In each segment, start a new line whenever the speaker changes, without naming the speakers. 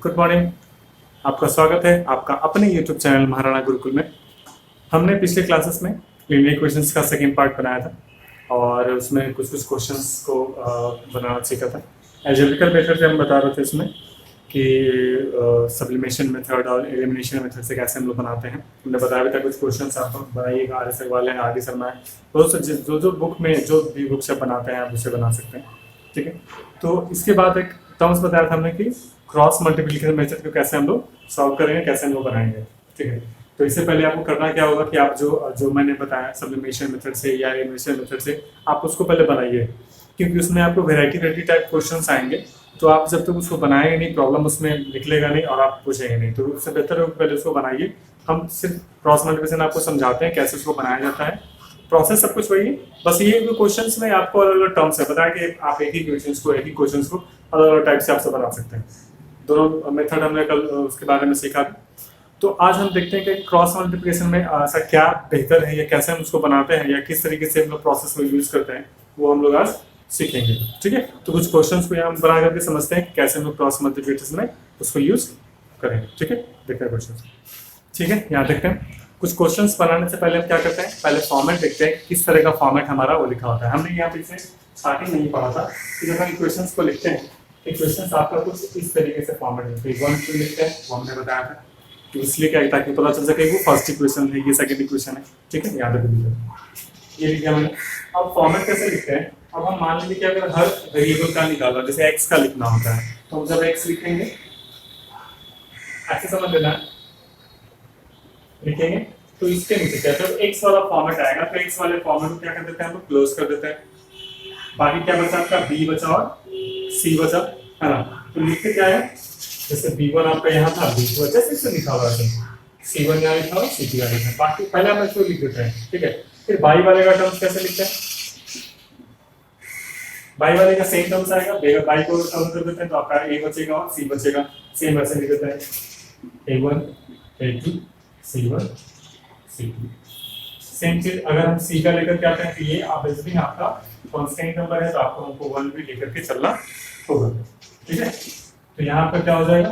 Good morning. आपका स्वागत है आपका अपने यूट्यूब चैनल महाराणा गुरुकुल में। हमने पिछले क्लासेस में लीनियर इक्वेशंस का सेकेंड पार्ट बनाया था और उसमें कुछ कुछ क्वेश्चंस को बनाना सीखा था। एल्जेब्रिकल मेथड से हम बता रहे थे इसमें कि सब्लिमेशन मेथड और एलिमिनेशन मेथड से कैसे हम लोग बनाते हैं। हमने बताया भी था कुछ क्वेश्चंस आप बनाइएगा, आर एस अग्रवाल है, आर डी शर्मा है, जो बुक में जो भी बुक से बनाते हैं आप उसे बना सकते हैं। ठीक है, तो इसके बाद एक टर्म्स बताया था हमने कि क्रॉस मल्टीप्लिकेशन मेथड को कैसे हम लोग सॉल्व करेंगे, कैसे हम लोग बनाएंगे। ठीक है, तो इससे पहले आपको करना क्या होगा कि आप जो जो मैंने बताया सब्लिमेशन मेथड से या एलिमिनेशन मेथड से आप उसको पहले बनाइए, क्योंकि उसमें आपको वेराइटी टाइप क्वेश्चंस आएंगे। तो आप जब तक उसको बनाएंगे नहीं, प्रॉब्लम उसमें निकलेगा नहीं और आप पूछेंगे नहीं, तो उससे बेहतर है पहले उसको बनाइए। हम सिर्फ क्रॉस मल्टीप्लिकेशन आपको समझाते हैं कैसे उसको बनाया जाता है, प्रोसेस सब कुछ वही है। बस ये क्वेश्चंस में आपको अलग अलग टर्म्स है बताया कि आप एक ही क्वेश्चंस को अलग अलग टाइप से आपसे बना सकते हैं। दोनों मेथड हमने कल उसके बारे में सीखा। तो आज हम देखते हैं कि क्रॉस मल्टीप्लिकेशन में ऐसा क्या बेहतर है या कैसे हम उसको बनाते हैं या किस तरीके से हम लोग प्रोसेस को यूज करते हैं, वो हम लोग आज सीखेंगे। ठीक है, तो कुछ क्वेश्चंस को यहाँ बना करके समझते हैं कि कैसे हम लोग क्रॉस मल्टीप्लिकेशन में उसको यूज करेंगे। ठीक है, देखते हैं क्वेश्चन। ठीक है, यहाँ देखते हैं कुछ क्वेश्चंस बनाने से पहले हम क्या करते हैं, पहले फॉर्मेट देखते हैं किस तरह का फॉर्मेट हमारा वो लिखा होता है। हमने यहाँ पीछे स्टार्टिंग नहीं पढ़ा था कि जब हम इक्वेशंस को लिखते हैं, इक्वेशंस आपका कुछ इस तरीके से फॉर्मेट है। वन टू लिखते हैं, वो हमने बताया था, तो इसलिए क्या ताकि पता चल सके वो फर्स्ट इक्वेशन है, ये सेकंड इक्वेशन है। ठीक है, याद रखिए ये लिखा मैंने। अब फॉर्मेट कैसे लिखते हैं, अब हम मान लीजिए कि अगर हर वेरिएबल का निकाला, जैसे एक्स का लिखना होता है, तो हम जब एक्स लिखेंगे ऐसे समझ लेना है, लिखेंगे तो इसके नीचे क्या जब एक्स वाला फॉर्मेट आएगा तो एक्स वाले फॉर्मेट को क्या कर देते हैं, हम लोग क्लोज कर देते हैं। बाकी क्या बचा आपका, बी बचा और सी बचा, है ना। तो लिखते क्या है, जैसे b1 आपका यहाँ था, b2 जैसे इसे लिखा हुआ है, c1 यहाँ लिखा हुआ, c2 यहाँ लिखा है। बाकी पहले हम इसको लिख देते हैं। ठीक है, फिर बाई वाले का टर्म्स कैसे लिखते हैं, बाई वाले का सेम टर्म्स आएगा, बाई को टर्म कर देते हैं तो आपका a बचेगा और c बचेगा। सेम वैसे लिख देते हैं a1 a2 c1 c2। Same चीज अगर हम c का लेकर के आते हैं तो ये ऑब्वियसली आपका कांस्टेंट नंबर है, तो आपको हमको 1 भी लेकर के चलना होगा। ठीक है, तो यहाँ पर क्या हो जाएगा,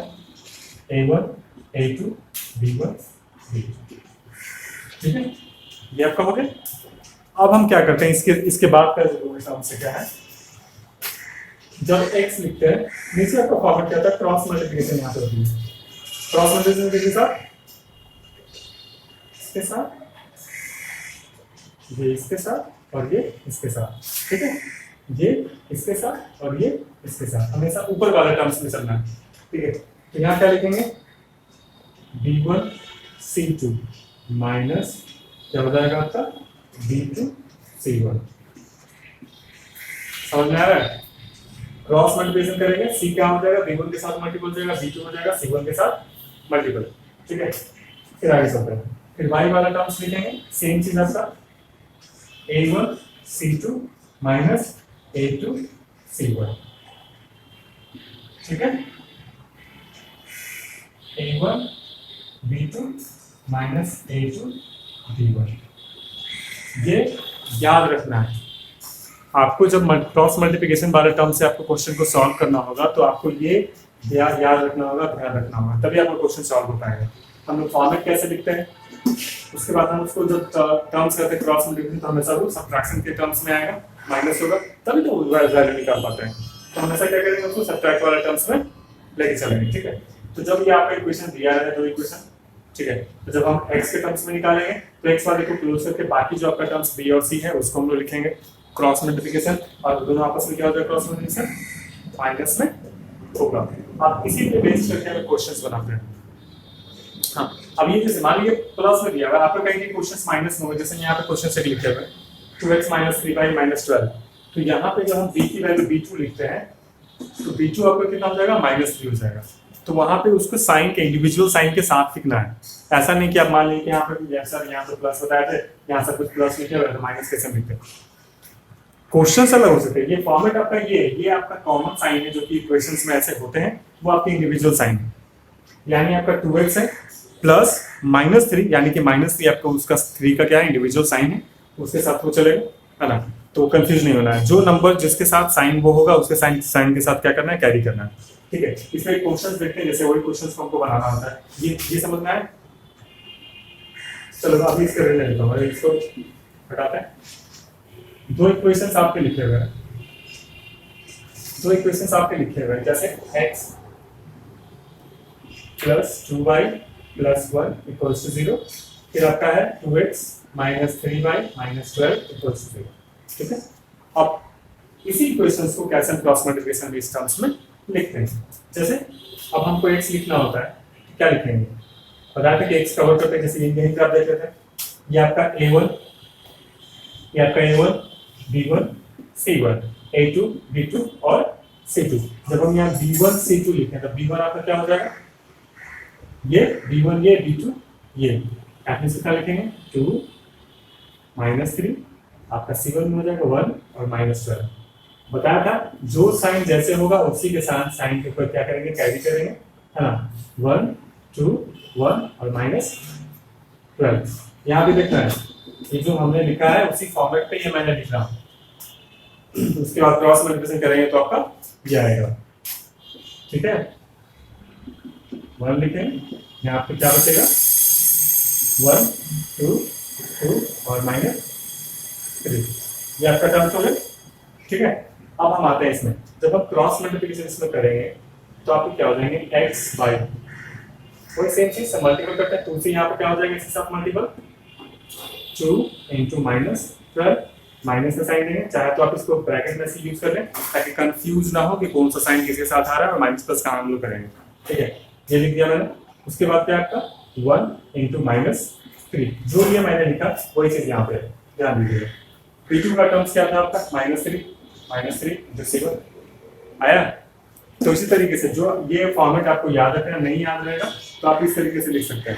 a1 a2 b1 b2। ठीक है, ये आपका हो गया। अब हम क्या करते हैं, इसके बाद का टर्म से क्या है, जब x लिखते हैं नीचे आपका फॉर्मेट क्या था, क्रॉस मल्टीप्लिकेशन यहाँ पे होती है। क्रॉस मल्टीप्लिकेशन के साथ इसके साथ, ये इसके साथ और ये इसके साथ। ठीक है, ये इसके साथ और ये इसके साथ, हमेशा ऊपर वाले टर्म्स में चलना है। ठीक है, तो यहाँ क्या लिखेंगे, b1 c2 माइनस क्या हो जाएगा आपका b2 c1। समझ में आ रहा है, क्रॉस मल्टीप्लिकेशन करेंगे, c क्या हो जाएगा, b1 के साथ मल्टीपल हो जाएगा, b2 हो जाएगा c1 के साथ मल्टीपल। ठीक है, फिर आगे चलते हैं, फिर y वाला टर्म्स लिखेंगे, सेम चीज आपका a1 c2 minus a2 c1। ठीक है, a1 b2 minus a2 b1। ये याद रखना है आपको, जब क्रॉस मल्टीप्लिकेशन वाले टर्म से आपको क्वेश्चन को सॉल्व करना होगा तो आपको ये याद रखना होगा, ध्यान रखना होगा, तभी आपका क्वेश्चन सॉल्व हो पाएगा। हम लोग फॉर्मेट कैसे लिखते हैं, उसके बाद हम उसको जब टर्म्स करते हैं क्रॉस मल्टीप्लिकेशन तो हमेशा वो सब्ट्रैक्शन के टर्म्स में आएगा, माइनस होगा, तभी तो वैल्यू निकाल पाते हैं। तो हमेशा क्या करेंगे, उसको सब्ट्रैक्ट वाले टर्म्स में लेके चलेंगे। ठीक है, तो जब ये आपका इक्वेशन दिया है, दो इक्वेशन, ठीक है, तो जब हम x के टर्म्स में निकालेंगे तो x वाले को क्लोज करके बाकी जो आपका टर्म्स b और c है उसको हम लोग लिखेंगे क्रॉस मल्टीप्लिकेशन, और दोनों आपस में क्या हो जाएगा, क्रॉस मल्टीप्लिकेशन माइनस में होगा। आप इसी पे बेस करके हमें क्वेश्चंस बनाते हैं। हाँ, अब ये जैसे मान लीजिए प्लस में दिया हुआ, आपका कहीं भी क्वेश्चंस माइनस में हो, जैसे यहाँ पे क्वेश्चन से लिखे हुए 2x माइनस 3y माइनस 12, तो यहाँ पे जब हम b की वैल्यू b2 लिखते हैं तो b2 आपका कितना हो जाएगा, -3 हो जाएगा। तो वहां पे उसको साइन के इंडिविजुअल साइन के साथ लिखना है। ऐसा नहीं कि आप मान लीजिए कि यहाँ पे सर यहाँ पे प्लस बताए थे, यहाँ सब कुछ प्लस लिखे हुए तो माइनस कैसे लिखते हैं, क्वेश्चन अलग हो सकते हैं। ये फॉर्मेट आपका ये आपका कॉमन साइन है जो कि इक्वेशंस में ऐसे होते हैं, वो आपके इंडिविजुअल साइन है। यानी आपका 2x है प्लस -3, यानी कि -3 आपका उसका 3 का क्या है, इंडिविजुअल साइन है, उसके साथ वो चलेगा, है ना। तो कंफ्यूज नहीं होना है, जो नंबर जिसके साथ साइन वो होगा उसके साइन के साथ क्या करना है, कैरी करना है। ठीक है, इसमें क्वेश्चंस देखते हैं, जैसे वही क्वेश्चंस को हमको बनाना होता है। ये समझ में आया? चलो अभी इसका रिजल्ट लेता हूँ, इसको हटाते हैं। दो इक्वेशंस आपके लिखे हुए हैं, जैसे x plus 2y plus 1 equals to 0, फिर आपका है 2x minus 3y minus 12 equals to 0। ठीक है, अब इसी इक्वेशंस को कैसे हम क्रॉस मल्टीप्लिकेशन इस टर्म्स में लिखते हैं। जैसे अब हमको x लिखना होता है, क्या लिखेंगे? बताते हैं कि x कवर करते हैं, जैसे यहीं पे आप देख लेते हैं, ये आपका a1, b1 c1, a2 b2 और c2। जब हम यहाँ b1 c2 लिखें तो b1 आपका क्या हो जाएगा? ये b1 ये b2 ये क्या लिखेंगे? 2 माइनस 3, आपका c1 में हो जाएगा 1 और माइनस 12। बताया था जो साइन जैसे होगा उसी के साथ साइन के ऊपर क्या करेंगे? कैरी करेंगे, है ना? 1 2 1 और माइनस 12। यहाँ भी देखना है, ये जो हमने लिखा है उसी फॉर्मेट पे ये मैंने लिख रहा हूँ। उसके बाद क्रॉस मल्टीप्लिकेशन करेंगे तो आपका ये आएगा। ठीक है, 1 लिखेंगे, यहाँ पे क्या बचेगा? 1 2 2 और माइनस 3, ये आपका टर्म हो गया। ठीक है, अब हम आते हैं इसमें, जब हम क्रॉस मल्टीप्लिकेशन इसमें करेंगे तो आपको क्या हो जाएंगे? x बाई वही सेम चीज से मल्टीपल करते हैं, 2 से यहाँ पे क्या हो जाएगा? इसके साथ मल्टीपल 2 इंटू माइनस 12, माइनस का साइन देंगे, चाहे तो आप इसको ब्रैकेट में से यूज कर लें ताकि कंफ्यूज ना हो कि कौन सा साइन किसके साथ आ रहा है, और माइनस प्लस का हम लोग करेंगे। ठीक है, ये लिख दिया मैंने। उसके बाद क्या आपका 1 इंटू माइनस 3, जो ये मैंने लिखा वही चीज यहाँ पे ध्यान दीजिएगा। p2 का टर्म्स क्या था आपका? माइनस 3 इंटू 7 आया। तो इसी तरीके से जो ये फॉर्मेट आपको याद रखना, नहीं याद रहेगा तो आप इस तरीके से लिख सकते हैं।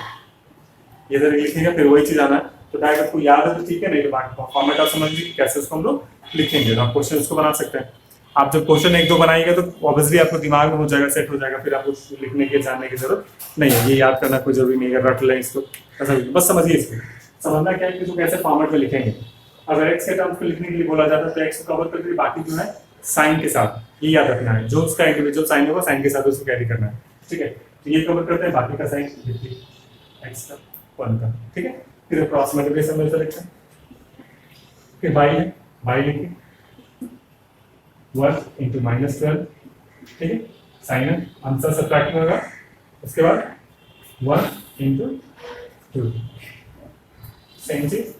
ये जब लिखेंगे फिर वही चीज आना है, तो डायरेक्ट आपको याद है तो ठीक है, नहीं तो बाकी फॉर्मेट आप समझ लीजिए कैसे उसको हम लोग लिखेंगे, तो आप क्वेश्चन उसको बना सकते हैं। आप जब क्वेश्चन 1 2 बनाएंगे तो ऑब्वियसली आपको दिमाग में हो जाएगा, सेट हो जाएगा, फिर आपको लिखने की जानने की जरूरत नहीं है, ये याद करना कोई जरूरी नहीं है, रट लें इसको, ऐसा बस समझिए। इसको समझना क्या है कि जो कैसे फॉर्मेट में लिखेंगे। अगर एक्स के टर्म्स को लिखने के लिए बोला जाता है तो एक्स को कवर करके बाकी जो है साइन के साथ, ये याद रखना है, जो उसका इंडिविजुअल साइन होगा साइन के साथ उसको कैरी करना है। ठीक है, तो ये कवर करते हैं, बाकी का साइन एक्स का 1 का। ठीक है, फिर क्रॉस मल्टीप्लिकेशन में लिखते हैं, फिर बाई है, बाई लिखिए 1 इंटू माइनस 12। ठीक है, साइन है, आंसर सब्ट्रैक्टिंग होगा। उसके बाद 1 इंटू 2, सेम चीज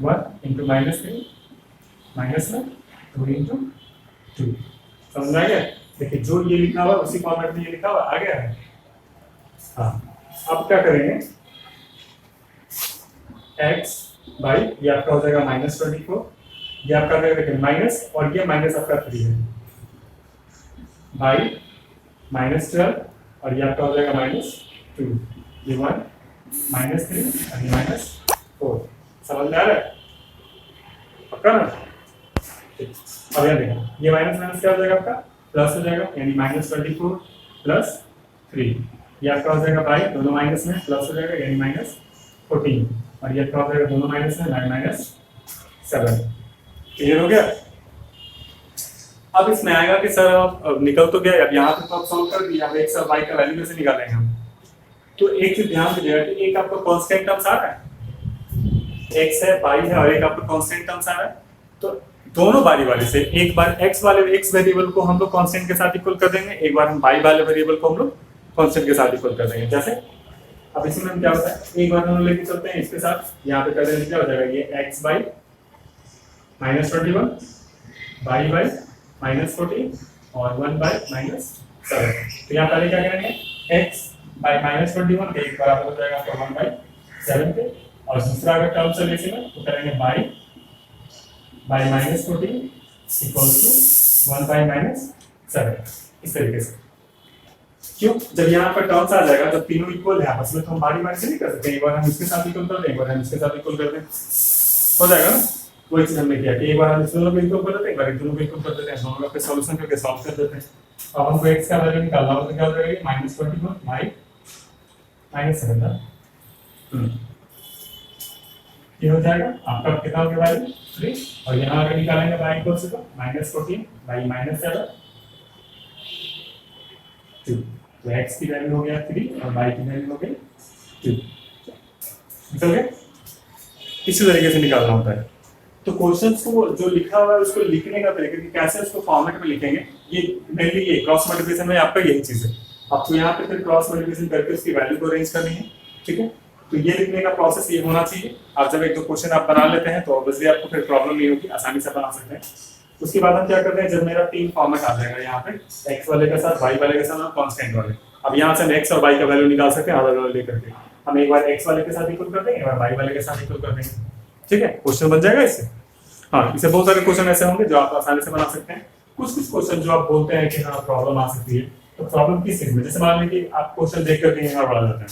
1 इंटू माइनस 3, माइनस में 2 इंटू 2। समझ आ गया? देखिए जो ये लिखा हुआ उसी फॉर्मेट में ये लिखा हुआ आ गया है। हाँ, अब क्या करेंगे? x बाई ये आपका हो जाएगा माइनस 24, ये आपका देखिए माइनस, और ये माइनस आपका 3 है, बाई माइनस 12, और ये आपका हो जाएगा माइनस 2, ये 1 माइनस 3 और ये माइनस 4। समझ में आ रहा है? पक्का ना? अब यहाँ देखो, ये माइनस माइनस क्या हो जाएगा आपका? प्लस हो जाएगा, यानी माइनस 24 प्लस 3, ये आपका हो जाएगा बाई, दोनों माइनस में प्लस हो जाएगा यानी माइनस 14, और ये आपका हो जाएगा दोनों माइनस में माइनस 7। क्लियर हो गया? अब इसमें आएगा कि सर अब निकल तो गया, अब यहाँ पे तो आप सॉल्व कर दिया, अब x और y का वैल्यू कैसे निकालेंगे हम? तो एक चीज ध्यान दीजिएगा कि एक आपका कांस्टेंट टर्म्स आ रहा है, x है, y है, और एक आपका कांस्टेंट टर्म्स आ रहा है, तो दोनों बारी बारी से एक बार x वाले x वेरिएबल को हम लोग कांस्टेंट के साथ इक्वल कर देंगे, एक बार हम y वाले वेरिएबल को हम लोग कांस्टेंट के साथ इक्वल कर देंगे। जैसे अब इसमें हम क्या होता है, एक बार हम लेके चलते हैं इसके साथ, यहाँ पे कर देंगे क्या हो जाएगा? ये x by minus 21, y by minus 14 और 1 बाई माइनस 7। तो यहाँ पहले क्या करेंगे? x बाई माइनस 21 के एक बराबर हो जाएगा आपका 1 बाई 7 के, और दूसरा अगर टर्म से लेके ना तो करेंगे by minus 14 equal to 1 by minus 7, इस तरीके से। क्यों? जब यहाँ पर टर्म्स आ जाएगा तब तीनों इक्वल है आपस में, तो हम बारी बारी से नहीं कर सकते, एक बार हम इसके साथ इक्वल कर दें, एक बार हम इसके साथ इक्वल कर दें, हो जाएगा ना? वही चीज हमने किया कि एक बार हम इस दोनों को इक्वल कर देते हैं, एक बार इन दोनों को इक्वल कर देते हैं, दोनों का सॉल्यूशन करके सॉल्व कर देते हैं। अब हमको x का वैल्यू निकालना हो तो क्या हो जाएगा? माइनस 21 बाई माइनस 7 था, ये हो जाएगा आपका कितना हो गया? वैल्यू 3, और यहाँ अगर निकालेंगे y equal to minus 14 by minus 7, 2। तो x की वैल्यू हो गया 3 और y की वैल्यू हो गई 2। निकल गए। इसी तरीके से निकालना होता है। तो क्वेश्चंस को जो लिखा हुआ है उसको लिखने का तरीका कि कैसे उसको फॉर्मेट में लिखेंगे, ये मेनली ये क्रॉस मल्टीप्लिकेशन में आपका यही चीज है। आपको यहाँ पे फिर क्रॉस मल्टीप्लिकेशन करके उसकी वैल्यू को अरेंज करनी है, ठीक है। तो ये लिखने का प्रोसेस ये होना चाहिए। आप जब एक दो क्वेश्चन आप बना लेते हैं तो ऑब्वियसली आपको फिर प्रॉब्लम नहीं होगी, आसानी से बना सकते हैं। उसके बाद हम क्या करते हैं, जब मेरा तीन फॉर्मेट आ जाएगा यहाँ पे x वाले के साथ, y वाले के साथ और कांस्टेंट वाले, अब यहाँ से हम x और y का वैल्यू निकाल सकते हैं अलग अलग लेकर के। हम एक बार x वाले के साथ इक्वल कर देंगे, एक बार y वाले के साथ इक्वल कर देंगे, ठीक है। क्वेश्चन बन जाएगा इससे। हाँ, इससे बहुत सारे क्वेश्चन ऐसे होंगे जो आप आसानी से बना सकते हैं। कुछ कुछ क्वेश्चन जो आप बोलते हैं कि हाँ प्रॉब्लम आ सकती है, तो प्रॉब्लम किस चीज में, जैसे मान लीजिए कि आप क्वेश्चन देख करके यहाँ बढ़ा जाते हैं,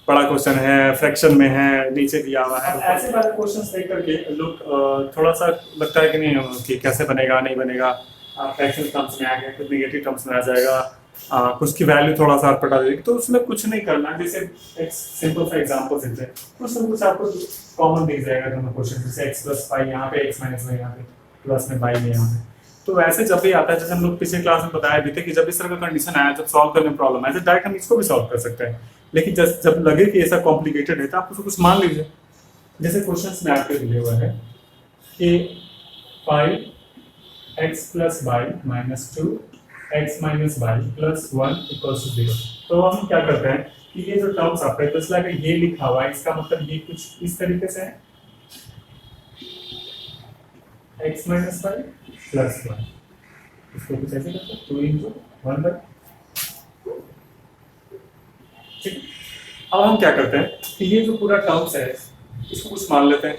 बड़ा क्वेश्चन है, फ्रैक्शन में है, नीचे दिया हुआ है, ऐसे वाले क्वेश्चंस देख करके लोग थोड़ा सा लगता है कि नहीं कि कैसे बनेगा नहीं बनेगा, फ्रैक्शन टर्म्स में आ गया, कुछ नेगेटिव टर्म्स में आ जाएगा, कुछ की वैल्यू थोड़ा सा पटा देगी, तो उसमें कुछ नहीं करना है। जैसे एक सिंपल सा एग्जांपल देते हैं, उसमें कुछ आपको कॉमन दिख जाएगा दोनों क्वेश्चन, जैसे x + y यहाँ पे, x - y यहाँ पे, प्लस में y में यहाँ पे। तो ऐसे जब भी आता है, जैसे हम लोग पिछले क्लास में बताया भी थे कि जब इस तरह का कंडीशन आया, जब सॉल्व करने में प्रॉब्लम आए, तो डायरेक्ट हम इसको भी सॉल्व कर सकते हैं। लेकिन जब लगे कि ऐसा कॉम्प्लिकेटेड है तो आप उसको कुछ मान लीजिए। जैसे क्वेश्चंस में आपके दिए हुआ है कि 5x + y - 2x - y + 1 = 0। तो हम क्या करते हैं कि ये जो टर्म्स आपका है, तो इसलिए ये लिखा हुआ है, इसका मतलब ये कुछ इस तरीके से है, x - y + 1, इसको कुछ ऐसे करते हैं 2 × 1/, ठीक। अब हम क्या करते हैं कि ये जो पूरा टर्म्स है इसको कुछ मान लेते हैं।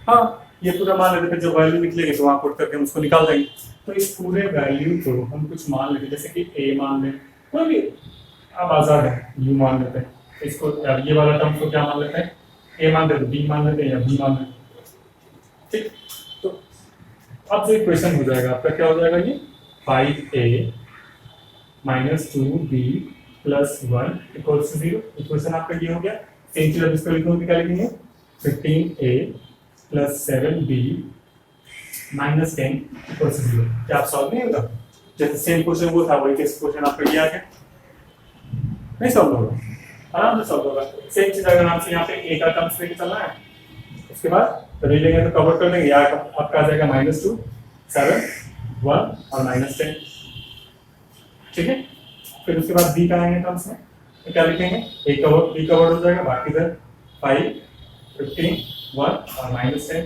हाँ, ये पूरा मान लेते हैं, जब वैल्यू निकलेगी तो वहां पुट करके हम उसको निकाल देंगे। तो इस पूरे वैल्यू को हम कुछ मान लेते हैं, जैसे कि a मान लें, कोई भी आप आजाद है, u मान लेते हैं इसको, ये वाला टर्म को क्या मान लेते हैं, a मान लेते हैं, b मान लेते हैं या b मान लेते हैं, ठीक। तो अब जो इक्वेशन हो जाएगा आपका, क्या हो जाएगा, ये 5a - 2b + 1 = 0। इक्वेशन आपका ये हो गया। सेम चीज अब इसको लिखोगे, क्या लिखेंगे, 15a + 7b - 10 = 0। क्या आप सॉल्व नहीं होगा? जैसे सेम क्वेश्चन वो था, वही केस क्वेश्चन आपका ये आ गया, नहीं सॉल्व होगा, आराम से सॉल्व होगा। सेम चीज अगर आपसे यहाँ पे a का टर्म्स लेके चलना है, उसके बाद ले लेंगे तो कवर कर देंगे, या आपका आ जाएगा -2, 7, 1 और -10, ठीक है। फिर उसके बाद b का आएंगे टर्म्स में, तो क्या लिखेंगे, a कवर b कवर हो जाएगा, बाकी इधर 5, 15, 1 और -10।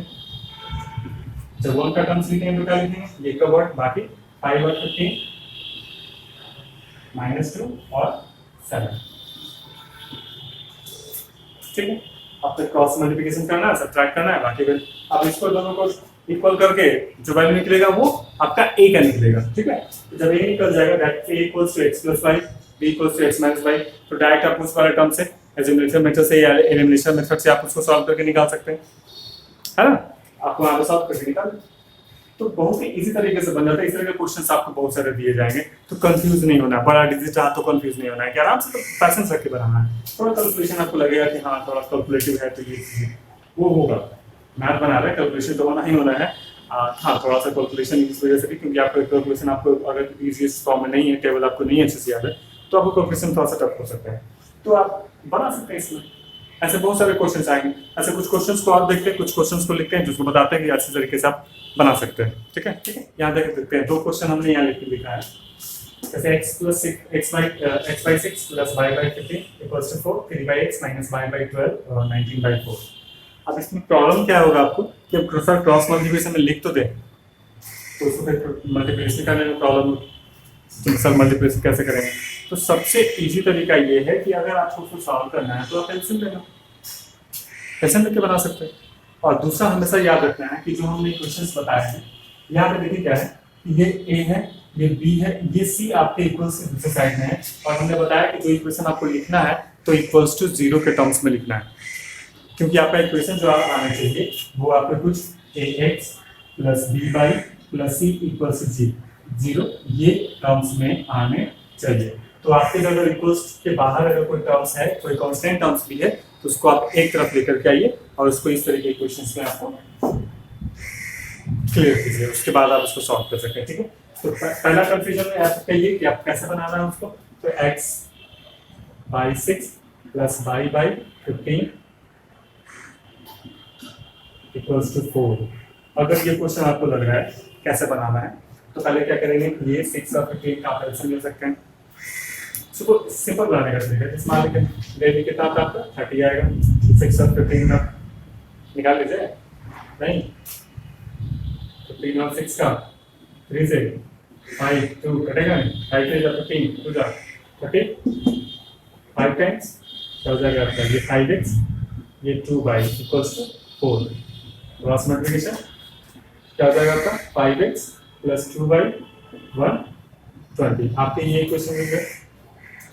जब 1 का टर्म्स लिखेंगे तो क्या लिखेंगे, a कवर, बाकी 5 और 15, -2 और 7, ठीक है। अब फिर क्रॉस मल्टीप्लिकेशन करना है, सब्ट्रैक्ट करना है, बाकी फिर अब इसको दोनों को इक्वल करके जो वैल्यू निकलेगा वो आपका a का निकलेगा, ठीक है। तो जब a निकल जाएगा, that a = x + y, b = x - y, तो डायरेक्ट आप उस वाले टर्म से एलिमिनेशन मेथड से या एलिमिनेशन मेथड से आप उसको सॉल्व करके निकाल सकते हैं, है ना। आपको वहां पे सॉल्व करके निकाल, तो बहुत ही इजी तरीके से बन जाता है। इस तरह के क्वेश्चंस आपको बहुत सारे दिए जाएंगे, तो कंफ्यूज नहीं होना, बड़ा डिजिट तो कंफ्यूज नहीं होना है, कि आराम से तो पैसेंस रख के बनाना है। थोड़ा कैलकुलेशन आपको लगेगा कि हाँ थोड़ा कैलकुलेटिव है, तो ये वो होगा, मैथ बना रहे हैं, कैलकुलेशन तो होना ही होना है। हाँ, थोड़ा सा कैलकुलेशन इस वजह से भी, क्योंकि आपका कैलकुलेशन आपको अगर इजीएस्ट फॉर्म में नहीं है, टेबल आपको नहीं अच्छे से याद है, तो आपको कैलकुलेशन थोड़ा सा टफ हो सकता है, तो आप बना सकते हैं इसमें। ऐसे बहुत सारे क्वेश्चंस आएंगे, ऐसे कुछ क्वेश्चंस को आप देखते हैं, कुछ क्वेश्चंस को लिखते हैं, जिसको बताते हैं कि अच्छे तरीके से आप बना सकते हैं, ठीक है, ठीक है। यहाँ देख सकते हैं, दो क्वेश्चन हमने यहाँ लिखा है, जैसे x + 6 + y/15 = 4, 3x - y/12 और 19/4। अब इसमें प्रॉब्लम क्या होगा आपको कि अब क्रॉस मल्टीप्लिकेशन में लिख तो दे, तो उसको फिर मल्टीप्लिकेशन करने में प्रॉब्लम, सिंपल मल्टीप्लिकेशन कैसे करेंगे। तो सबसे इजी तरीका ये है कि अगर आपको उसको सॉल्व करना है तो आप एलसीएम ले लो, एलसीएम लेके बना सकते हैं। और दूसरा हमेशा याद रखना है कि जो हमने क्वेश्चंस बताए हैं, यहाँ पे देखिए क्या है, ये a है, ये b है, ये c आपके इक्वल्स के दूसरे साइड में है, और हमने बताया कि जो इक्वेशन आपको लिखना है तो इक्वल्स टू 0 के टर्म्स में लिखना है, क्योंकि आपका इक्वेशन जो आप आना चाहिए वो आपके कुछ ax + by + c = 0 ये टर्म्स में आने चाहिए। तो आपके अगर इक्वल्स के बाहर अगर कोई टर्म्स है, कोई कांस्टेंट टर्म्स भी है, तो उसको आप एक तरफ लेकर के आइए और उसको इस तरीके के क्वेश्चंस में आपको क्लियर कीजिए, उसके बाद आप उसको सॉल्व कर सकते हैं, ठीक है। तो पहला कंफ्यूजन में आप कहिए कि आप कैसे बनाना है उसको। तो x by 6 plus y by 15 equals to 4। अगर ये क्वेश्चन आपको लग रहा है कैसे बनाना है, तो पहले क्या करेंगे, ये 6 और 15 का आप एलसीएम ले सकते हैं। इसको सिंपल बनाने का तरीका है, मान लीजिए डेली कितना आता है आपका 30 आएगा, 6 और 15 का निकाल लीजिए। नहीं 15 और 6 का 3 से 5 2 कटेगा नहीं, 5 से 15 2 जा 30, 5 टाइम्स क्या हो जाएगा आपका, ये 5x ये 2y equals to 4। Cross multiplication क्या हो जाएगा आपका 5x प्लस 2y 120। आपके ये क्वेश्चन मिल गया।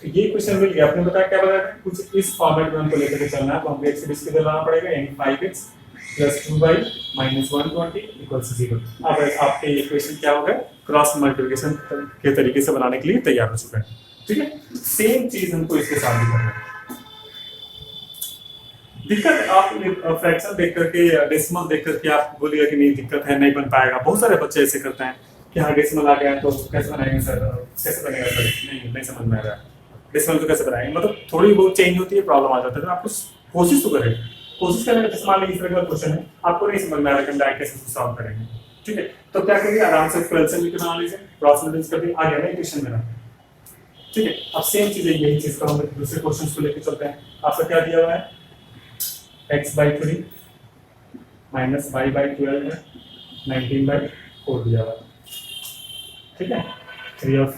तो ये क्वेश्चन मिल गया, आपने बताया क्या बताया, कुछ इस फॉर्मेट में हमको लेकर के चलना है। तो हमको x से लाना पड़ेगा, यानी 5x plus 2y minus 120 equals to 0। अब आपके ये क्वेश्चन क्या होगा, क्रॉस मल्टीप्लिकेशन के तरीके से बनाने के लिए तैयार हो चुका है। ठीक है, सेम चीज हमको इसके साथ भी करना है। दिक्कत आप फ्रैक्शन देख करके, डेसिमल देख करके आप बोलिएगा कि नहीं दिक्कत है, नहीं बन पाएगा। बहुत सारे बच्चे ऐसे करते हैं कि हाँ डेसिमल आ गया तो कैसे बनाएंगे सर, कैसे बनेगा सर, नहीं समझ में आ रहा है, डेसिमल तो कैसे बनाएंगे। मतलब थोड़ी बहुत चेंज होती है, प्रॉब्लम आ जाता है। तो आपको कोशिश तो करें, कोशिश करने का, मान लीजिए इस तरह का क्वेश्चन है, आपको नहीं समझ में आ रहा है डायरेक्ट कैसे सॉल्व करेंगे। ठीक है, तो क्या करिए, आराम से एलसीएम लेके बना लीजिए, क्रॉस मल्टीप्लिकेशन करके आ गया ना इक्वेशन मेरा। ठीक है, अब सेम चीज है, यही चीज का हम दूसरे क्वेश्चन को लेके चलते हैं। आपका क्या दिया हुआ है, x by 3 minus y by 12 है, 19 बाई 4 दिया हुआ है। ठीक है, 3 और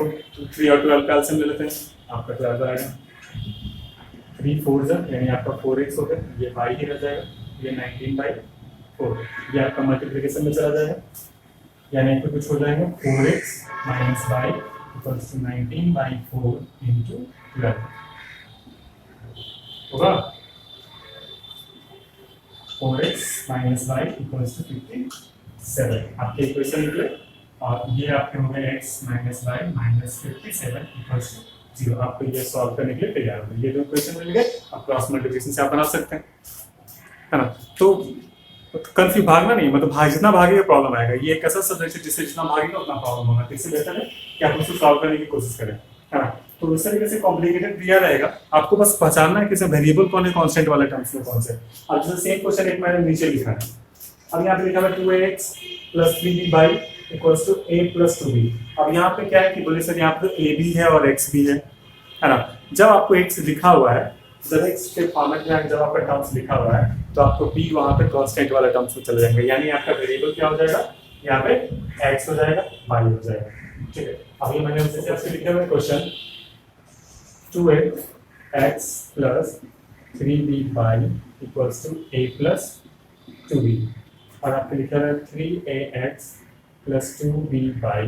12 का एलसीएम ले लेते हैं। आपका क्या आ जाएगा, 3 4 यानी आपका 4x हो गया, ये y ही रह जाएगा, ये 19 बाई 4, ये आपका मल्टीप्लिकेशन में चला जाएगा, यानी आपको कुछ हो जाएगा 4x minus y equals to 19 by 4 into 12 होगा। 4x minus y equals to 57 आपके इक्वेशन निकले। और ये आपके हो गए x minus y minus 57 equals to 0। आपको ये सॉल्व करने के लिए तैयार हो गए, ये दो इक्वेशन मिल गए। आप क्रॉस मल्टीप्लिकेशन से आप बना सकते हैं, है ना। तो कंफ्यूज भागना नहीं, मतलब जितना भागेगा प्रॉब्लम आएगा। ये एक ऐसा सब्जेक्ट है जिससे जितना भागेगा उतना प्रॉब्लम होगा। तो इससे बेहतर है कि आप उसको सॉल्व करने की कोशिश करें, है ना। तो इस तरीके से कॉम्प्लिकेटेड दिया रहेगा, आपको बस पहचानना है कि इसमें वेरिएबल कौन है, कांस्टेंट वाले टर्म्स में कौन से। अब जैसे सेम क्वेश्चन एक मैंने नीचे लिखा है, अब यहाँ पे लिखा है 2ax plus 3b by equals to a plus 2b। अब यहाँ पे क्या है कि बोले सर यहाँ पे a भी है और x भी है ना। जब आपको x लिखा हुआ है, जब x के फॉर्मेट में जब आपका टर्म्स लिखा हुआ है, तो आपको b वहाँ पे कांस्टेंट वाले टर्म्स में चले जाएंगे, यानी आपका वेरिएबल क्या हो जाएगा, यहाँ पे x हो जाएगा, y हो जाएगा। ठीक है, अभी मैंने जैसे आपसे लिखा हुआ question 2ax plus 3b by equals to a plus 2b, और आपके लिखा है 3ax plus 2b by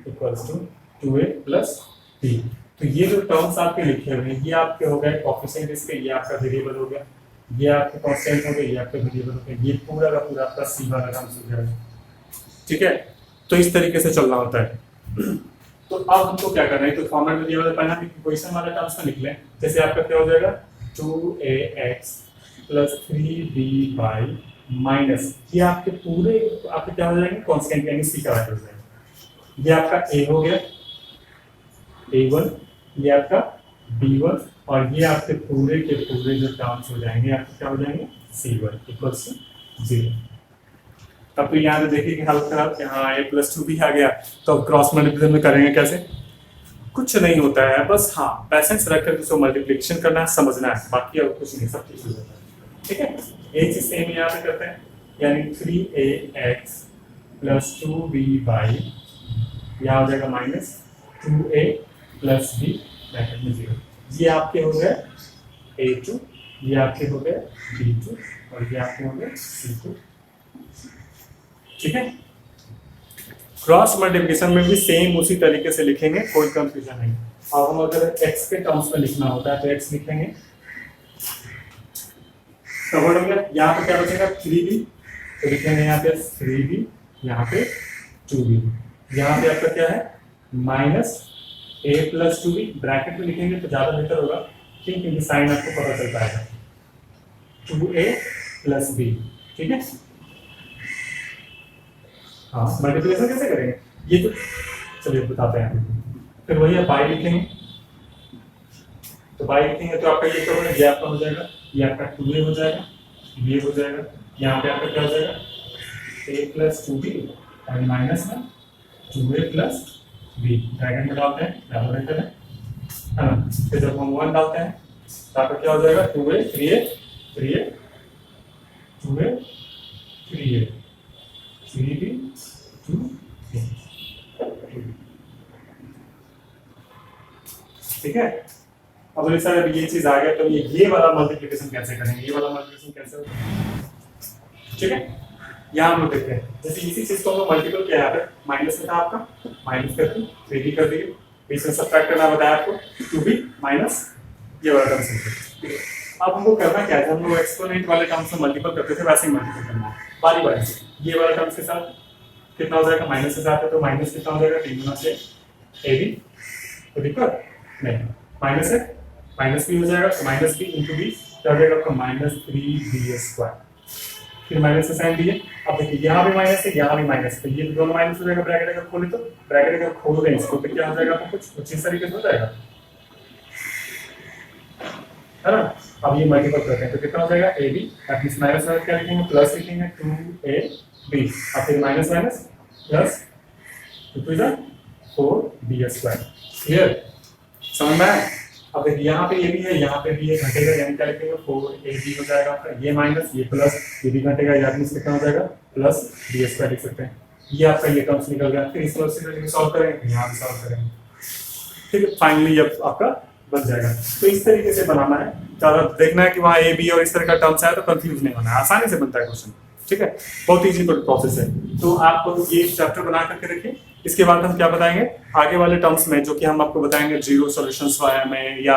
equals to 2a plus b। तो ये जो टर्म्स आपके लिखे हुए हैं, ये आपके हो गए कोएफिशिएंट, इसके ये आपका वेरिएबल हो गया, ये आपके कांस्टेंट हो गए, ये आपके वेरिएबल हो गए, ये पूरा का पूरा आपका c वाला टर्म्स हो गया। ठीक है, तो इस तरीके से चलना होता है। तो अब हमको क्या करना है, तो फॉर्मेट में दिया हुआ है, पहले हम इक्वेशन वाला टर्म्स में लिख लें। जैसे आपका क्या हो जाएगा 2ax plus 3b by minus, ये आपके पूरे आपके क्या हो जाएंगे, कांस्टेंट यानी c का वैल्यू हो जाएगा। ये आपका a हो गया, a1, ये आपका b1, और ये आपके पूरे के पूरे जो टर्म्स हो जाएंगे आपके क्या हो जाएंगे c1 इक्वल्स टू 0। तब तो यहाँ पे देखिए कि हल करा, यहाँ a प्लस 2b आ गया। तो क्रॉस मल्टीप्लिकेशन में करेंगे कैसे, कुछ नहीं होता है, बस हाँ पैसेंस रख कर उसको मल्टीप्लिकेशन करना है, समझना है, बाकी और कुछ नहीं, सब चीज हो जाता है। ठीक है, एक चीज सेम यहाँ पे करते हैं, यानी 3ax प्लस 2b बाई, यहाँ हो जाएगा minus 2a plus b bracket में 0। ये आपके हो गए a2, ये आपके हो गए b2, और ये आपके हो गए c2। ठीक है, क्रॉस मल्टीप्लिकेशन में भी सेम उसी तरीके से लिखेंगे, कोई कंफ्यूजन नहीं। और हम अगर x के टर्म्स में लिखना होता है तो x लिखेंगे, कवर हो गया। यहाँ पे क्या बचेगा 3b, तो लिखेंगे यहाँ पे 3b, यहाँ पे 2b, यहाँ पे आपका क्या है minus a plus 2b, bracket में लिखेंगे तो ज्यादा बेहतर होगा, क्योंकि साइन आपको पता चल पाएगा 2a प्लस b। ठीक है, हाँ मल्टीप्लिकेशन कैसे करेंगे, ये तो चलिए बताते हैं। फिर वही आप बाई लिखेंगे, तो बाई लिखेंगे तो आपका ये क्या होगा, ये आपका हो जाएगा, ये आपका 2a हो जाएगा, ये हो जाएगा, यहाँ पे आपका क्या हो जाएगा a प्लस 2b और माइनस में 2a प्लस b, ब्रैकेट में डालते हैं, डबल ब्रैकेट है ना। फिर जब हम 1 डालते हैं तो आपका क्या हो जाएगा 2a 3a 3a 2a 3a 3b 2a, ठीक है। अब बोले सर ये चीज आ गया तो ये वाला मल्टीप्लिकेशन कैसे करेंगे, ये वाला मल्टीप्लिकेशन कैसे होगा, ठीक है। यहाँ हम लोग देखते हैं, जैसे इसी चीज को हम लोग मल्टीपल किया है, माइनस में था आपका, माइनस करके 3b कर दिए, बीच में सब्ट्रैक्ट करना बताया आपको 2b माइनस ये वाला टर्म से, ठीक है। अब हमको करना क्या है, हम लोग एक्सपोनेंट वाले टर्म से मल्टीपल करते थे वैसे ही मल्टीपल करना है बारी बारी से। ये वाला टर्म के साथ कितना हो जाएगा, माइनस के साथ है तो माइनस कितना हो जाएगा 3 गुना से ab, तो दिक्कत नहीं, माइनस है माइनस भी हो जाएगा, तो माइनस बी इंटू बी क्या हो जाएगा आपका -3b², फिर माइनस का साइन दिए। अब देखिए यहाँ भी माइनस है यहाँ भी माइनस है, तो ये दोनों माइनस हो जाएगा, ब्रैकेट अगर खोले तो ब्रैकेट अगर खोल दें इसको तो क्या हो जाएगा आपको कुछ इस तरीके से हो जाएगा, है ना। अब ये मल्टीपल करते हैं तो कितना हो जाएगा ab, दैट मींस माइनस में क्या लिखेंगे प्लस लिखेंगे 2ab, अब फिर minus minus plus 2 × 4b², clear, समझ में आया। अब देखिए यहाँ पे ये भी है यहाँ पे भी ये घटेगा, यानी क्या लिखेंगे 4ab हो जाएगा आपका, ये माइनस ये प्लस ये भी घटेगा, यानी कितना हो जाएगा प्लस b² लिख सकते हैं। ये आपका ये टर्म्स निकल गया, फिर इसको सॉल्व करेंगे, यहाँ भी सॉल्व करेंगे, ठीक है। फाइनली ये आपका बन जाएगा। तो इस तरीके से बनाना है, ज़्यादा देखना है कि वहाँ ए बी और इस तरह का टर्म्स आया तो कंफ्यूज नहीं होना है, आसानी से बनता है क्वेश्चन, ठीक है, बहुत ईजी प्रोसेस है। तो आप ये चैप्टर बना करके रखिए। इसके बाद हम क्या बताएंगे आगे वाले टर्म्स में, जो कि हम आपको बताएंगे जीरो सॉल्यूशंस में या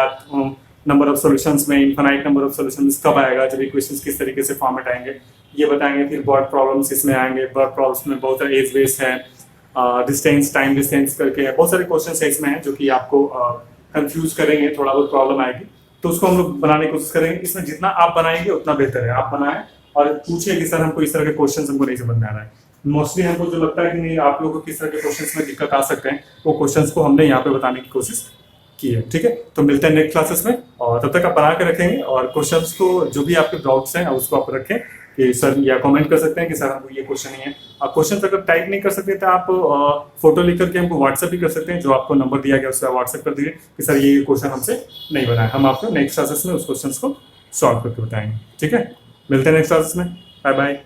नंबर ऑफ सॉल्यूशंस में, इनफाइनाइट नंबर ऑफ सॉल्यूशंस कब आएगा, जब इक्वेशंस किस तरीके से फॉर्मेट आएंगे ये बताएंगे। फिर वर्ड प्रॉब्लम्स इसमें आएंगे, वर्ड प्रॉब्लम्स में बहुत सारे एज बेस्ड है, डिस्टेंस टाइम डिस्टेंस करके बहुत सारे क्वेश्चन है इसमें हैं जो कि आपको कंफ्यूज करेंगे, थोड़ा बहुत प्रॉब्लम आएगी, तो उसको हम लोग बनाने की कोशिश करेंगे। इसमें जितना आप बनाएंगे उतना बेहतर है, आप बनाएं और पूछिए कि सर हमको इस तरह के क्वेश्चन हमको नहीं समझ में आ रहा है। मोस्टली हमको जो लगता है कि नहीं आप लोगों को किस तरह के क्वेश्चंस में दिक्कत आ सकते हैं, वो क्वेश्चंस को हमने यहाँ पे बताने की कोशिश की है, ठीक है। तो मिलते हैं नेक्स्ट क्लासेस में, और तब तक आप बना के रखेंगे और क्वेश्चंस को जो भी आपके डाउट्स हैं उसको आप रखें कि सर, या कमेंट कर सकते हैं कि सर हमको ये क्वेश्चन नहीं है। आप क्वेश्चन अगर टाइप नहीं कर सकते तो आप फोटो लिख करके हमको व्हाट्सएप भी कर सकते हैं, जो आपको नंबर दिया गया उससे व्हाट्सएप कर दीजिए कि सर ये क्वेश्चन हमसे नहीं बना है, हम आपको नेक्स्ट क्लासेस में उस क्वेश्चन को सॉल्व करके बताएंगे, ठीक है। मिलते हैं नेक्स्ट क्लासेस में, बाय बाय।